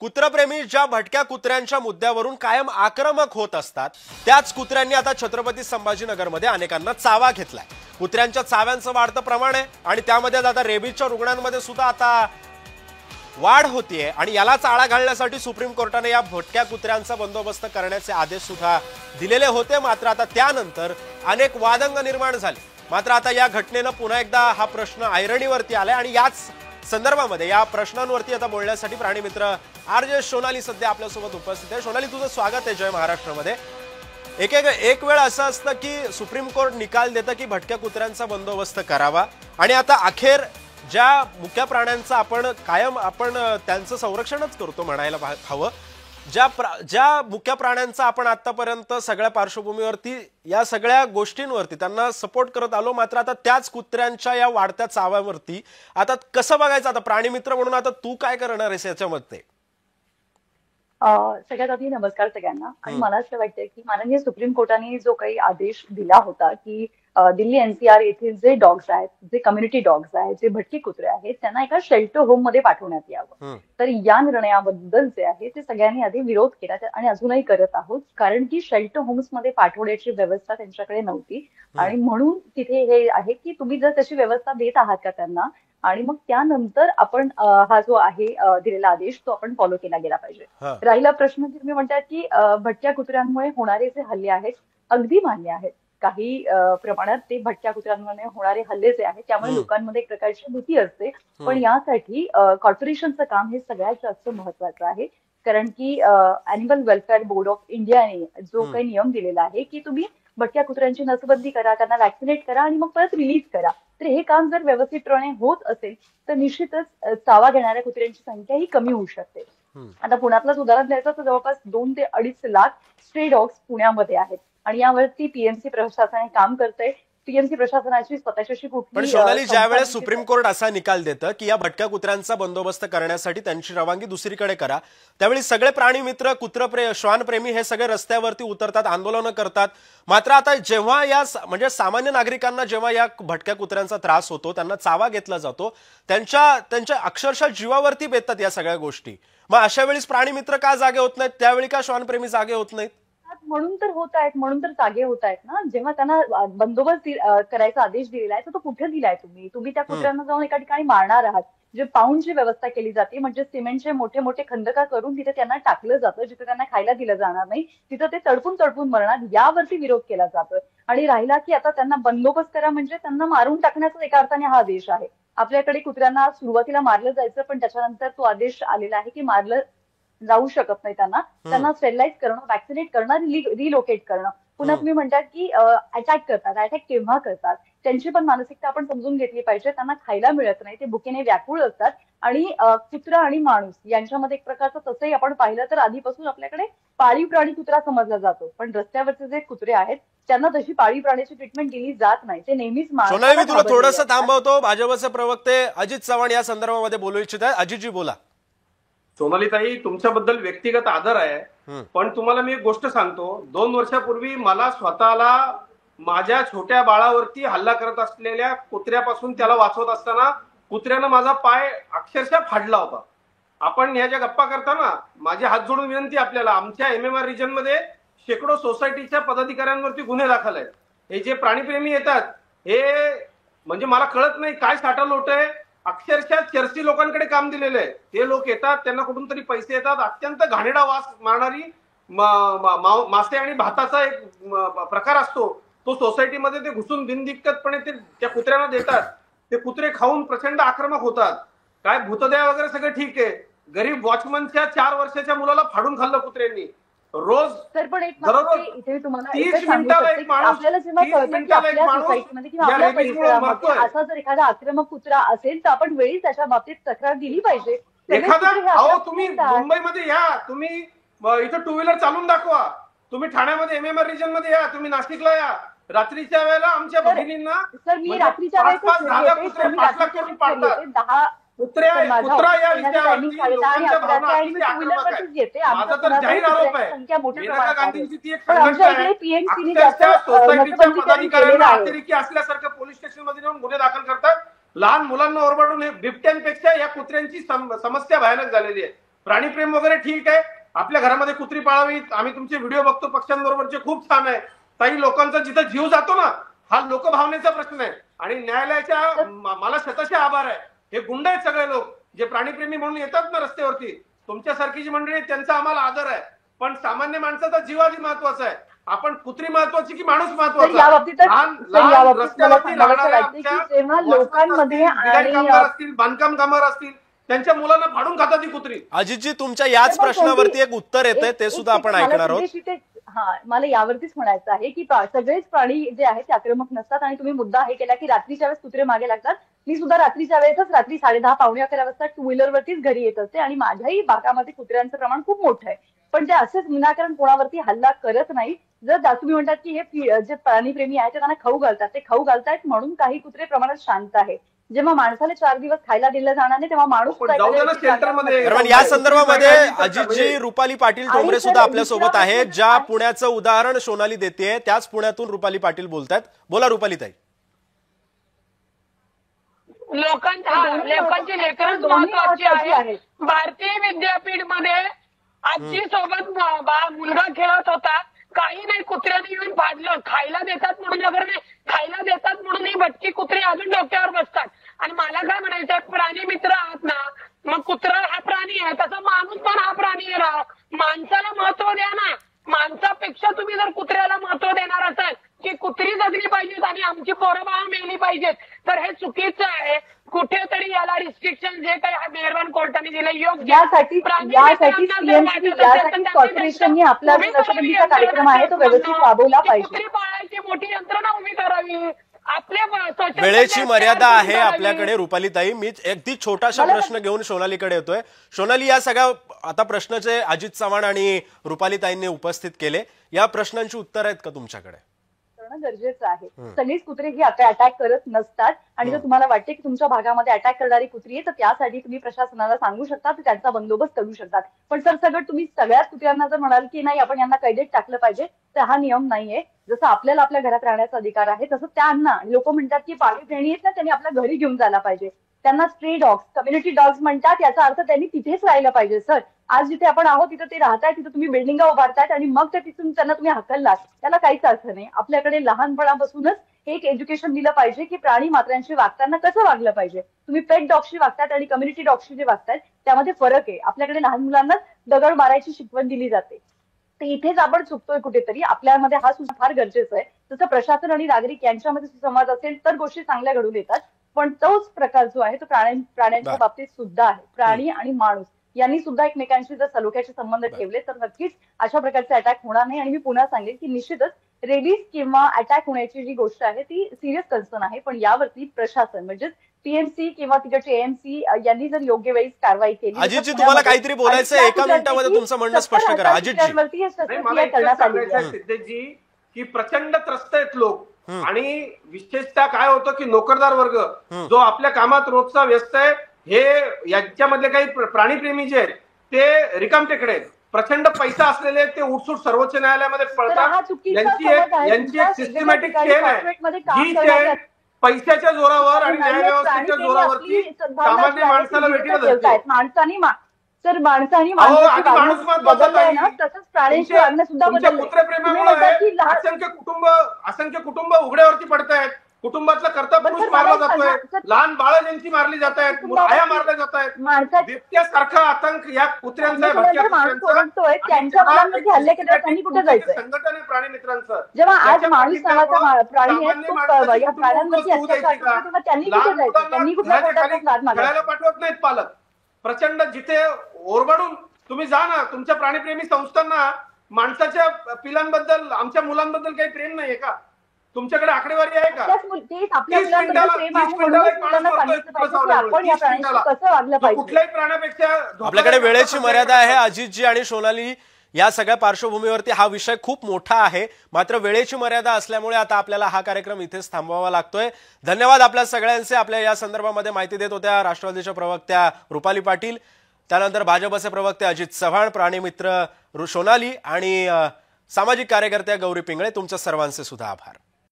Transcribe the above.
कुत्रप्रेमी ज्या भटक्या कुत्र्यांच्या मुद्द्यावरून कायम आक्रमक होत असतात, त्याच कुत्र्यांनी आता छत्रपती संभाजीनगरमध्ये अनेकांना चावा घेतलाय। कुत्र्यांच्या चाव्यांचं वाढतं प्रमाण आहे आणि त्यामध्ये आता रेबीजच्या रुग्णांमध्ये सुद्धा आता वाढ होतीये आणि यालाच आळा घालण्यासाठी सुप्रीम कोर्टाने या भटक्या कुत्र्यांचा बंदोबस्त करण्याचे आदेश सुद्धा दिलेले होते। मात्र आता त्यानंतर अनेक वादंग निर्माण झाले। मात्र आता या घटनेनं पुन्हा एकदा हा प्रश्न ऐरणीवरती आलाय आणि याच संदर्भामध्ये या प्रश्नांवरती आता बोलण्यासाठी प्राणीमित्र आरजे सोनाली सध्या आपल्यासोबत उपस्थित आहे। सोनाली, तुझं स्वागत आहे जय महाराष्ट्रामध्ये। एक वेळ असं असतं की सुप्रीम कोर्ट निकाल देतं की भटक्या कुत्र्यांचा बंदोबस्त करावा आणि आता अखेर ज्या मुक्या प्राण्यांचा आपण त्यांचं संरक्षणच करतो म्हणायला हवं, ज्या मुक्या प्राण्यांचा आपण आतापर्यंत सगळ्या पार्श्वभूमीवरती या सगळ्या गोष्टींवरती त्यांना सपोर्ट करत आलो, मात्र आता त्याच कुत्र्यांच्या या वाढत्या चाव्यावरती आता कसं बघायचं? आता प्राणीमित्र म्हणून आता तू काय करणार आहेस याच्यामध्ये? सगळ्यात आधी नमस्कार सगळ्यांना। आणि मला असं वाटतंय की माननीय सुप्रीम कोर्टाने जो काही आदेश दिला होता की दिल्ली एनसीआर येथील जे डॉग्स आहेत, जे कम्युनिटी डॉग्स आहेत, जे भटकी कुत्रे आहेत, त्यांना एका शेल्टर होम मध्ये पाठवण्यात यावं, तर या निर्णयाबद्दल जे आहे ते सगळ्यांनी आधी विरोध केला आणि अजूनही करत आहोत। कारण की शेल्टर होम्स मध्ये पाठवण्याची व्यवस्था त्यांच्याकडे नव्हती आणि म्हणून तिथे हे आहे की तुम्ही जर तशी व्यवस्था देत आहात का त्यांना, आणि मग त्यानंतर आपण हा जो आहे दिलेला आदेश तो आपण फॉलो केला गेला पाहिजे। राहिला प्रश्न की तुम्ही म्हणतात की भटक्या कुत्र्यांमुळे होणारे जे हल्ले आहेत अगदी मान्य आहेत, काही प्रमाणात ते भटक्या कुत्र्यांमुळे होणारे हल्ले जे आहेत त्यामुळे लोकांमध्ये एक प्रकारची भीती असते, पण यासाठी कॉर्पोरेशनचं काम हे सगळ्यात जास्त महत्वाचं आहे। कारण की अॅनिमल वेलफेअर बोर्ड ऑफ इंडियाने जो काही नियम दिलेला आहे की तुम्ही भटक्या कुत्र्यांची नसबंदी करा, त्यांना वॅक्सिनेट करा आणि मग परत रिलीज करा, तर हे काम जर व्यवस्थितपणे होत असेल तर निश्चितच चावा घेणाऱ्या कुत्र्यांची संख्या ही कमी होऊ शकते। आता पुण्यातलंच उदाहरण द्यायचं तर जवळपास 2 ते 2.5 लाख स्ट्रे डॉग्स पुण्यामध्ये आहेत आणि यावरती पीएमसी प्रशासनाने काम करतंय। पीएमसी प्रशासनाची स्वतःची कुठली पण सोनाली, ज्यावेळेस सुप्रीम कोर्ट असा निकाल देतं की या भटक्या कुत्र्यांचा बंदोबस्त करण्यासाठी त्यांची रवानगी दुसरीकडे करा, त्यावेळी सगळे प्राणी मित्र, श्वानप्रेमी हे सगळे रस्त्यावरती उतरतात, आंदोलनं करतात। मात्र आता जेव्हा या म्हणजे सामान्य नागरिकांना जेव्हा या भटक्या कुत्र्यांचा त्रास होतो, त्यांना चावा घेतला जातो, त्यांच्या अक्षरशः जीवावरती बेततात या सगळ्या गोष्टी। मग अशा वेळेस प्राणी मित्र का जागे होत नाहीत? त्यावेळी का श्वानप्रेमी जागे होत नाहीत? म्हणून तर जागे होत आहेत ना। जेव्हा त्यांना बंदोबस्त करायचा आदेश दिलेला आहे तर तो कुठे दिलाय? तुम्ही त्या कुत्र्यांना जाऊन एका ठिकाणी मारणार आहात। जे पाऊंडची व्यवस्था केली जाते, म्हणजे सिमेंटचे मोठे मोठे खंदका करून तिथे त्यांना टाकलं जातं, जिथे त्यांना खायला दिलं जाणार नाही, तिथं ते तडपून मरणार, यावरती विरोध केला जातोय। आणि राहिला की आता त्यांना बंदोबस्त करा म्हणजे त्यांना मारून टाकण्याचा एका अर्थाने हा आदेश आहे। आपल्याकडे कुत्र्यांना सुरुवातीला मारलं जायचं, पण त्याच्यानंतर तो आदेश आलेला आहे की मारलं जाऊ शकत नाही, त्यांना स्टेरिलाइज करणं, वॅक्सिनेट करणं, रिलोकेट करणं। पुन्हा तुम्ही म्हणतात की अटॅक करतात, अटॅक केव्हा करतात? त्यांची पण मानसिकता आपण समजून घेतली पाहिजे। त्यांना खायला मिळत नाही, ते भुकेने व्याकुळ असतात आणि कुत्रा आणि माणूस यांच्यामध्ये एक प्रकारचं तसंही आपण पाहिलं तर आधीपासून आपल्याकडे पाळीव प्राणी कुत्रा समजला जातो, पण रस्त्यावरचे जे कुत्रे आहेत त्यांना तशी पाळीव प्राण्याची ट्रीटमेंट दिली जात नाही, ते नेहमीच सोनाली, मी तुला थोडंसं थांबवतो। भाजपचे प्रवक्ते अजित चव्हाण या संदर्भामध्ये बोलू इच्छित आहेत। अजितजी बोला। सोनालीताई, तुमच्याबद्दल व्यक्तिगत आदर आहे, पण तुम्हाला मी एक गोष्ट सांगतो। 2 वर्षापूर्वी मला स्वतःला माझ्या छोट्या बाळावरती हल्ला करत असलेल्या कुत्र्यापासून त्याला वाचवत असताना कुत्र्यानं माझा पाय अक्षरशः फाडला होता। आपण ह्या ज्या गप्पा करताना माझी हात जोडून विनंती आपल्याला, आमच्या एमएमआर रिजन मध्ये शेकडो सोसायटीच्या पदाधिकाऱ्यांवरती गुन्हे दाखल आहेत। हे जे प्राणीप्रेमी येतात हे म्हणजे मला कळत नाही काय साठा लोट आहे, अक्षरशः चर्ची लोकांकडे काम दिलेलं आहे। ते लोक येतात, त्यांना कुठून तरी पैसे येतात, अत्यंत घाणेरडा वास मारणारी मासे आणि भाताचा एक प्रकार असतो, तो सोसायटीमध्ये ते घुसून बिनदिक्कतपणे ते त्या कुत्र्यांना देतात। ते कुत्रे खाऊन प्रचंड आक्रमक होतात। काय भूतदया वगैरे सगळं ठीक आहे, गरीब वॉचमनच्या 4 वर्षाच्या मुलाला फाडून खाल्लं कुत्र्यांनी। रोज तर पण एक इथे तुम्हाला 30 मिनिटाला एक माणूस, आपल्याला जेव्हा कळतं की आपल्या सोसायटीमध्ये किंवा आपल्या परिसरामध्ये असा जर एखादा आक्रमक कुत्रा असेल तर आपण वेळीच त्याच्या बाबतीत तक्रार दिली पाहिजे। एखादा तुम्ही मुंबईमध्ये या, तुम्ही इथं 2 व्हीलर चालून दाखवा, तुम्ही ठाण्यामध्ये एमएमआर रिजन मध्ये या, तुम्ही नाशिकला या, रात्रीच्या वेळेला आमच्या भगिनींना मी रात्रीच्या वेळेस कुत्रा या विषयावरती लोकांच्या भावना अतिशय आक्रमक आहेत। माझा तर जाहीर आरोप आहे, मेनका गांधींची ती एक संघटना आहे, अक्षरशः सोसायटीच्या पदाधिकाऱ्यांना अतिरेकी असल्यासारखं पोलीस स्टेशन मध्ये जाऊन गुन्हे दाखल करतात। लहान मुलांना ओरबाडून हे बिबट्यांपेक्षा या कुत्र्यांची समस्या भयानक झालेली आहे। प्राणीप्रेम वगैरे ठीक आहे, आपल्या घरामध्ये कुत्री पाळावी, आम्ही तुमचे व्हिडिओ बघतो पक्ष्यांबरोबरचे, खूप छान आहे. काही लोकांचा जिथं जीव जातो ना, हा लोकभावनेचा प्रश्न आहे. आणि न्यायालयाच्या मला शतशः आभार आहे. हे गुंड आहेत सगळे लोक जे प्राणीप्रेमी म्हणून येतात ना रस्त्यावरती, तुमच्यासारखी जी मंडळी, त्यांचा आम्हाला आदर आहे. पण सामान्य माणसाचा जीव आधी महत्वाचा आहे. आपण कुत्री महत्वाची की माणूस महत्वाचा? जेव्हा लोकांमध्ये असतील, बांधकाम कामगार असतील, त्यांच्या मुलांना फाडून खातात ही कुत्री. अजितजी, तुमच्या याच प्रश्नावरती एक उत्तर येतंय, ते सुद्धा आपण ऐकणार आहोत. हा, मला यावरतीच म्हणायचं आहे की सगळेच प्राणी जे आहेत ते आक्रमक नसतात. आणि तुम्ही मुद्दा हे केला की रात्रीच्या वेळेस कुत्रे मागे लागतात. मी सुद्धा रात्रीच्या वेळेसच रात्री 10:30 पावणे 11 वाजता टू व्हीलरवरतीच घरी येत असते आणि माझ्याही भागामध्ये कुत्र्यांचं प्रमाण खूप मोठं आहे. पण ते असेच विनाकारण कोणावरती हल्ला करत नाही. जर तुम्ही म्हणतात की हे जे प्राणीप्रेमी आहेत ते त्यांना खाऊ घालतात, ते खाऊ घालतायत म्हणून काही कुत्रे प्रमाणात शांत आहे. जेव्हा माणसाला 4 दिवस खायला दिलं जाणार नाही तेव्हा माणूस या संदर्भामध्ये अजितजी, रुपाली पाटील टोमरे सुद्धा आपल्या सोबत आहेत. ज्या पुण्याचं उदाहरण सोनाली देते त्याच पुण्यातून रुपाली पाटील बोलतात. बोला रुपाली ताई. लोकांची लेकरच महत्वाची आहे. भारतीय विद्यापीठ मध्ये आजी सोबत मुलगा खेळत होता, काही नाही, कुत्र्याने येऊन फाडलं. खायला देतात म्हणून, अगर नाही खायला देतात म्हणून ही भटकी कुत्री अजून डोक्यावर बसतात. आणि मला काय म्हणायचंय, प्राणी मित्र आहात ना, मग कुत्रा हा प्राणी आहे, तसा माणूस पण हा प्राणी आहे. माणसाला महत्व द्या ना. माणसापेक्षा तुम्ही जर कुत्र्याला महत्व देणार असाल की कुत्री जगली पाहिजेत आणि आमची पोरं बाळा मेली पाहिजेत, तर हे चुकीचं आहे. कुठेतरी याला रिस्ट्रिक्शन जे काही मेहरबान कोर्टाने दिलं योग्य. यासाठी कॉर्पोरेशननी आपला जो नशबंदीचा कार्यक्रम आहे तो व्यवस्थित राबवला पाहिजे. कुत्री पाळायची मोठी यंत्रणा उभी करावी. वेळेची मर्यादा आहे आपल्याकडे. रुपाली ताई, मी अगदी छोटासा प्रश्न घेऊन सोनालीकडे येतोय. सोनाली, या सगळ्या आता प्रश्नाचे अजित चव्हाण आणि रुपाली ताईंनी उपस्थित केले, या प्रश्नांची उत्तर आहेत का तुमच्याकडे? गरजेचं आहे. सगळीच कुत्रे ही अटॅक करत नसतात. आणि जर तुम्हाला वाटते की तुमच्या भागामध्ये अटॅक करणारी कुत्री आहे तर त्यासाठी तुम्ही प्रशासनाला सांगू शकता, तर त्यांचा बंदोबस्त करू शकतात. पण सरसकट तुम्ही सगळ्याच कुत्र्यांना जर म्हणाल की नाही आपण यांना कैदेत टाकलं पाहिजे, तर हा नियम नाहीये. जसं आपल्याला आपल्या घरात राहण्याचा अधिकार आहे तसं त्यांना, लोक म्हणतात की पाळीव प्राणी आहेत ना, त्यांनी आपल्या घरी घेऊन जायला पाहिजे. त्यांना स्ट्रे डॉग्स, कम्युनिटी डॉग्स म्हणतात. याचा अर्थ त्यांनी तिथेच राहिलं पाहिजे. सर, आज जिथे आपण आहोत तिथे ते राहतायत, तिथे तुम्ही बिल्डिंगा उभारतायत आणि मग ते तिथून त्यांना तुम्ही हकललात, त्याला काहीच अर्थ नाही. आपल्याकडे लहानपणापासूनच एक एज्युकेशन दिलं पाहिजे की प्राणी मात्रांशी वागताना कसं वागलं पाहिजे. तुम्ही पेट डॉगशी वागतात आणि कम्युनिटी डॉगशी जे वागतायत त्यामध्ये फरक आहे. आपल्याकडे लहान मुलांना दगड मारायची शिकवण दिली जाते. तर इथेच आपण चुकतोय कुठेतरी. आपल्यामध्ये हा सुद्धा फार गरजेचं आहे. जसं प्रशासन आणि नागरिक यांच्यामध्ये सुसंवाद असेल तर गोष्टी चांगल्या घडून येतात. पण तोच प्रकार जो आहे तो प्राण्यांच्या बाबतीत सुद्धा आहे. प्राणी आणि माणूस यांनी सुद्धा एकमेकांशी जर सलोख्याचे संबंध ठेवले तर नक्कीच अशा प्रकारचे अटॅक होणार नाही. आणि मी पुन्हा सांगेन की निश्चितच रेबीज किंवा अटॅक होण्याची जी गोष्ट आहे ती सिरियस कन्सर्न आहे. पण यावरती प्रशासन म्हणजेच पीएमसी किंवा तिकडचे एएमसी यांनी जर योग्य वेळी कारवाई केली. अजितजी, तुम्हाला काहीतरी बोलायचं, एका मिनिटामध्ये तुमचं म्हणणं स्पष्ट करा. अजितजी, सिद्धेशजी, की प्रचंड त्रस्त आहेत लोक. आणि विशेषतः काय होतं की नोकरदार वर्ग जो आपल्या कामात रोजचा व्यस्त आहे, हे यांच्यामधले काही प्राणीप्रेमी जे आहेत ते रिकामटेकडे आहेत. प्रचंड पैसा असलेले ते उठसूट सर्वोच्च न्यायालयामध्ये पळतात. यांची एक सिस्टमॅटिक चेन आहे. ही चेन पैशाच्या जोरावर आणि न्यायव्यवस्थेच्या जोरावरती सामान्य माणसाला भेटीला धरते. माणसानी तसंच प्राण्यांची वागणं सुद्धा कुत्रेप्रेमामुळे असंख्य कुटुंब उघड्यावरती पडत आहेत. कुटुंबातला कर्ता पुरुष मारला जातोय, लहान बाळं ज्यांची मारली जात आहेत, आया मारल्या जात आहेत. बिबट्यासारखा आतंक या कुत्र्यांचा, संघटन आहे प्राणी मित्रांचं. जेव्हा आज माणूस नावाचा प्राणी आहे या प्राण्यांवरती खेळायला पाठवत नाहीत पालक. प्रचंड जिथे ओरबाडून तुम्ही जा ना, तुमच्या प्राणीप्रेमी संस्थांना माणसाच्या पिलांबद्दल, आमच्या मुलांबद्दल काही प्रेम नाहीये का? तुमच्याकडे आकडेवारी आहे का? कुठल्याही प्राण्यापेक्षा. आपल्याकडे वेळेची मर्यादा आहे अजितजी आणि सोनाली. या सगळ्या पार्श्वभूमीवरती हा विषय खूप मोठा आहे, मात्र वेळेची मर्यादा असल्यामुळे आता आपल्याला हा कार्यक्रम इथेच थांबवावा लागतोय. धन्यवाद आपल्या सगळ्यांचे. आपल्या या संदर्भामध्ये माहिती देत होत्या राष्ट्रवादीच्या प्रवक्त्या रुपाली पाटील, त्यानंतर भाजपचे प्रवक्ते अजित चव्हाण, प्राणीमित्र सोनाली आणि सामाजिक कार्यकर्त्या गौरी पिंगळे. तुमच्या सर्वांचे सुद्धा आभार.